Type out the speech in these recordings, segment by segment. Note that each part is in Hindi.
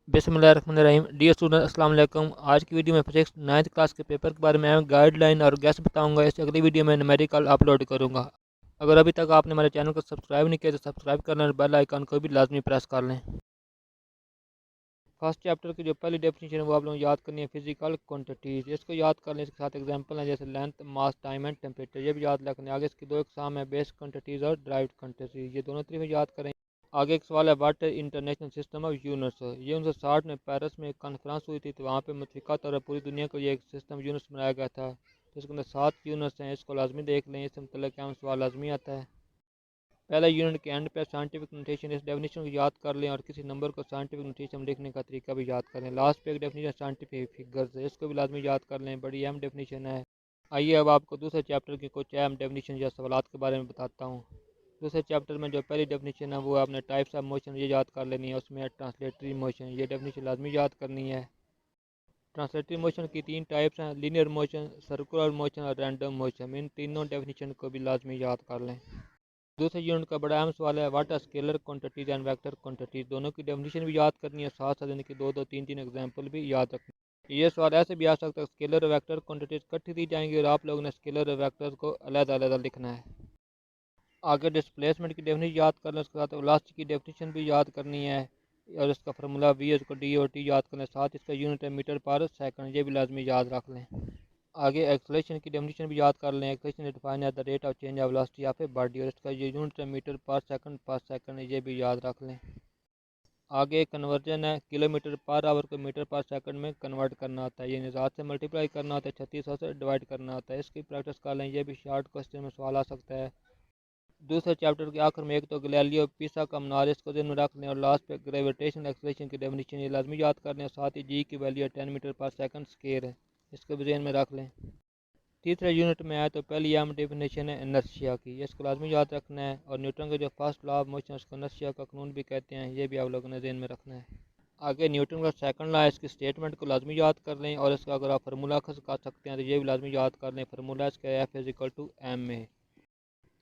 बिस्मिल्लाहिर्रहमानिर्रहीम। डियर स्टूडेंट, अस्सलाम वालेकुम। आज की वीडियो में फिजिक्स 9th क्लास के पेपर के बारे में गाइडलाइन और गेस बताऊंगा। इससे अगली वीडियो में न्यूमेरिकल अपलोड करूंगा। अगर अभी तक आपने हमारे चैनल को सब्सक्राइब नहीं किया तो सब्सक्राइब कर लें और बेल आइकन को भी लाजमी प्रेस कर लें। फर्स्ट चैप्टर की जो पहली डेफिनेशन है वो आप लोगों को याद करनी है, फिजिकल क्वांटिटीज़। इसको याद कर लें, इसके साथ एग्जांपल हैं जैसे length, mass, time and temperature. ये भी याद रखने। आगे इसकी दो एग्जाम है, बेस क्वांटिटीज़ और ड्राइव्ड क्वांटिटीज़। ये दोनों तरीके याद करें। आगे एक सवाल है, व्हाट है इंटरनेशनल सिस्टम ऑफ यूनिट्स। ये 1960 में पेरिस में एक कॉन्फ्रेंस हुई थी, तो वहाँ पे मुतफ़िका तौर पर पूरी दुनिया को ये एक सिस्टम यूनिट्स बनाया गया था। तो इसके अंदर 7 यूनिट्स हैं, इसको लाजमी देख लें। इससे मतलब क्या सवाल लाजमी आता है। पहला यूनिट के एंड पे साइंटिफिक नोटेशन, इस डेफिनेशन को याद कर लें और किसी नंबर को साइंटिफिक नोटेशन लिखने का तरीका भी याद कर लें। लास्ट पे एक डेफिनेशन साइंटिफिक फिगर्स है, इसको भी लाजमी याद कर लें, बड़ी अहम डेफिनेशन है। आइए अब आपको दूसरे चैप्टर की कुछ अहम डेफिनेशन या सवालात के बारे में बताता हूँ। दूसरे चैप्टर में जो पहली डेफिनेशन है वो आपने टाइप्स ऑफ मोशन ये याद कर लेनी है। उसमें ट्रांसलेटरी मोशन, ये डेफिनेशन लाजमी याद करनी है। ट्रांसलेटरी मोशन की 3 टाइप्स हैं, लीनियर मोशन, सर्कुलर मोशन और रैंडम मोशन। इन तीनों डेफिनेशन को भी लाजमी याद कर लें। दूसरे यूनिट का बड़ा अहम सवाल है, what are scalar quantities and vector quantities. दोनों की डेफिनेशन भी याद करनी है, साथ साथ इनके दो दो तीन तीन एग्जाम्पल भी याद रखनी है। ये सवाल ऐसे भी आ सकता है, स्केलर और वेक्टर क्वांटिटीज इकट्ठी दी जाएंगी और आप लोगों ने स्केलर और वेक्टर को अलग अलग लिखना है। आगे डिस्प्लेसमेंट की डेफिनेशन याद कर लें, उसके साथ वेलोसिटी की डेफिनेशन भी याद करनी है और इसका फार्मूला वी इसको डी और टी याद करना है। साथ इसका यूनिट है मीटर पर सेकंड, ये भी लाजमी याद रख लें। आगे एक्सेलरेशन की डेफिनेशन भी याद कर लें। Acceleration define at the rate of change of velocity of a body और इसका ये यूनिट है मीटर पर सेकंड, ये भी याद रख लें। आगे कन्वर्जन है, किलोमीटर पर आवर को मीटर पर सेकंड में कन्वर्ट करना होता है, यानी 7 से मल्टीप्लाई करना होता है, 3600 से डिवाइड करना होता है। इसकी प्रैक्टिस कर लें, ये भी शॉर्ट क्वेश्चन में सवाल आ सकता है। दूसरे चैप्टर के आखिर में एक तो गैलीलियो पिसा का मनार, इसको दिन में रख लें और लास्ट पे ग्रेविटेशनल एक्सेलरेशन की डेफिनेशन ये लाजमी याद कर लें। साथ ही जी की वैल्यू 10 मीटर पर सेकंड स्क्वायर है, इसको भी जहन में रख लें। तीसरे यूनिट में आए तो पहली अहम डेफिनेशन है इनर्शिया की, इसको लाजमी याद रखना है और न्यूटन का जो फर्स्ट लॉ ऑफ मोशन उसको इनर्शिया का कानून भी कहते हैं, ये भी आप लोगों ने जहन में रखना है। आगे न्यूटन का सेकंड लॉ है, इसकी स्टेटमेंट को लाजमी याद कर लें और इसका अगर आप फार्मूला कर सकते हैं तो ये भी लाजमी याद कर लें। फार्मूला इसका F is equal to M में।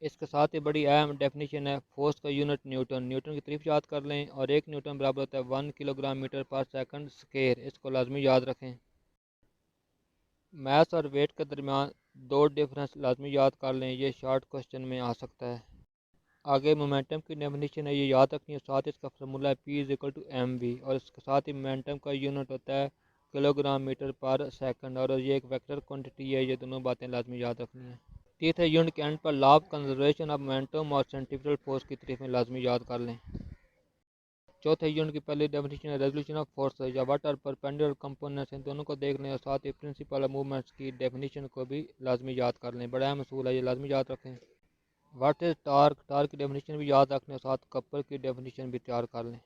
इसके साथ ही बड़ी अहम डेफिनेशन है फोर्स का यूनिट न्यूटन। न्यूटन की तारीफ याद कर लें और 1 न्यूटन बराबर होता है 1 किलोग्राम मीटर पर सेकंड स्क्वायर, इसको लाजमी याद रखें। मैथ्स और वेट के दरमियान दो डिफरेंस लाजमी याद कर लें, ये शॉर्ट क्वेश्चन में आ सकता है। आगे मोमेंटम की डेफिनेशन है, ये याद रखनी है। साथ इसका फार्मूला है P is equal to M V और इसके साथ ही मोमेंटम का यूनिट होता है किलोग्राम मीटर पर सेकंड और ये एक वेक्टर क्वांटिटी है, ये दोनों बातें लाजमी याद रखनी है। तीसरे यूनिट के एंड पर law of conservation of momentum और सेंट्रीफ्यूगल फोर्स की तारीफ में लाजमी याद कर लें। चौथे यूनिट की पहली डेफिनेशन है रेजोल्यूशन ऑफ फोर्स या व्हाट आर परपेंडिकुलर कंपोनेंट्स, इन दोनों को देख लें और साथ ही प्रिंसिपल ऑफ मूवमेंट्स की डेफिनेशन को भी लाजमी याद कर लें, बड़ा अहम असूल है, ये लाजमी याद रखें। व्हाट इज टार्क, टार्क की डेफिनेशन भी याद रखने और साथ कपल की डेफिनेशन भी तैयार कर लें।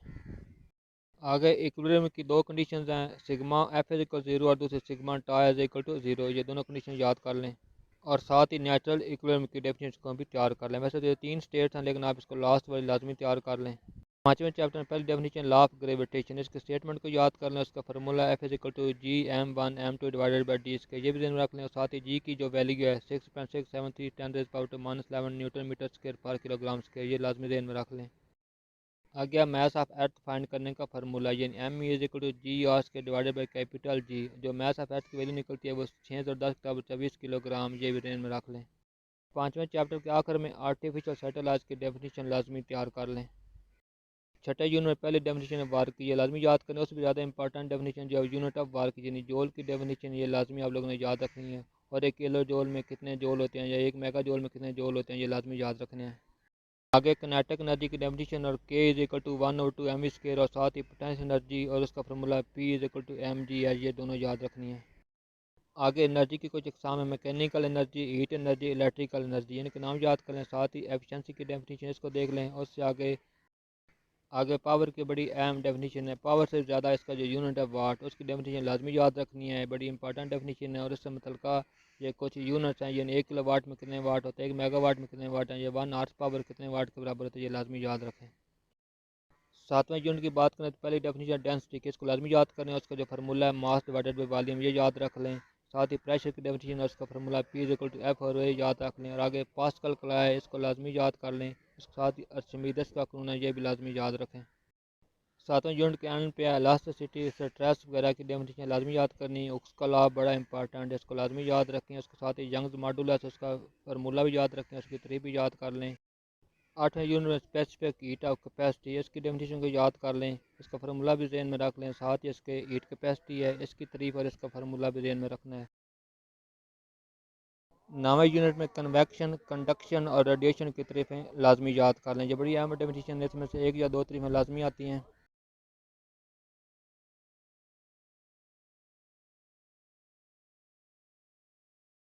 आगे इक्विलिब्रियम की दो कंडीशंस हैं, सिग्मा एफ इज इक्वल 0 और दूसरी sigma tau is equal to 0, ये दोनों कंडीशन याद कर लें और साथ ही नेचुरल इक्विलिब्रियम की डेफिनेशन को भी तैयार कर लें। वैसे तो ये 3 स्टेट्स हैं लेकिन आप इसको लास्ट वाली लाजमी तैयार कर लें। पाँचवें चैप्टर में पहली डेफिनेशन लॉ ऑफ ग्रेविटेशन, इसके स्टेटमेंट को याद कर लें। उसका formula F is equal to G M one M two divided by D square, ये भी ध्यान रख लें और साथ ही जी की जो वैल्यू है 6.673 10⁻⁻11 न्यूटन मीटर स्क्वायर पर किलोग्राम स्क्वायर, ये लाजमी ध्यान में रख लें। आ गया मैथ ऑफ अर्थ फाइंड करने का फार्मूला, यानी M is equal to G R square divided by capital G. जो मैथ ऑफ अर्थ की वैल्यू निकलती है वो 610 किलोग्राम, ये भी ध्यान में रख लें। पाँचवें चैप्टर के आखिर में आर्टिफिशियल सैटेलाइट की डेफिनेशन लाजमी तैयार कर लें। छठे यूनिट में पहले डेफिनेशन वार्क की, ये लाजमी याद करें। उससे ज़्यादा इंपॉर्टेंट डेफिनेशन जो यूनिट ऑफ वार्क यानी जोल की डेफिनेशन, ये लाजमी आप लोगों ने याद रखनी है और 1 किलो जोल में कितने जोल होते हैं या 1 मेगा जोल में कितने जोल होते हैं, ये लाजमी याद रखने हैं। आगे किनेटिक एनर्जी की डेफिनेशन और K is equal to 1/2 M square और साथ ही पोटेंशियल एनर्जी और उसका formula P is equal to M G है, ये दोनों याद रखनी है। आगे एनर्जी की कुछ इकसाम है, mechanical energy, heat energy, electrical energy, इनके नाम याद करें। साथ ही एफिशिएंसी की डेफिनेशन इसको देख लें और उससे आगे आगे पावर की बड़ी अहम डेफिनेशन है, पावर से ज़्यादा इसका जो यूनिट है वाट, उसकी डेफिनेशन लाजमी याद रखनी है, बड़ी इंपॉर्टेंट डेफिनेशन है और इससे मतलब ये कुछ यूनिट्स हैं, यानी 1 किलो वाट में कितने वाट होते हैं, 1 मेगावाट में कितने वाट हैं, ये 1 हॉर्स पावर कितने वाट के बराबर होते हैं, ये लाजमी याद रखें। सातवें यूनिट की बात करें तो पहली डेफिनेशन डेंसिटी की, इसको लाजमी याद करें। उसका जो फार्मूला है मास डिवाइडेड बाई वॉल्यूम, ये याद रख लें। साथ ही प्रेशर की डेफिनेशन है, उसका formula P is equal to F और ये याद रख लें और आगे पास्कल का लॉ है, इसको लाजमी याद कर लें। इसके साथ ही अर्चिमीदेस का कानून है, ये भी लाजमी याद रखें। सातवें यूनिट के एंड पे इलास्टिसिटी, स्ट्रेस वगैरह की डेफिनेशन लाजमी याद करनी है। उसका लॉ बड़ा इंपॉर्टेंट है, इसको लाजमी याद रखें। उसके साथ ही यंग्स मॉडुलस, उसका फार्मूला भी याद रखें, उसकी तरीफ भी याद कर लें। आठवें यूनिट में स्पेसिफिक हीट ऑफ कैपेसिटी, इसकी डेफिनेशन को याद कर लें, इसका फार्मूला भी जहन में रख लें। साथ ही इसके हीट कैपेसिटी है, इसकी तरीफ और इसका फार्मूला भी जहन में रखना है। नौवें यूनिट में कन्वेक्शन, कंडक्शन और रेडिएशन की तरीफें लाजमी याद कर लें। ये बड़ी अहम डेफिनेशन है, इसमें से एक या दो तरीफें लाजमी आती हैं।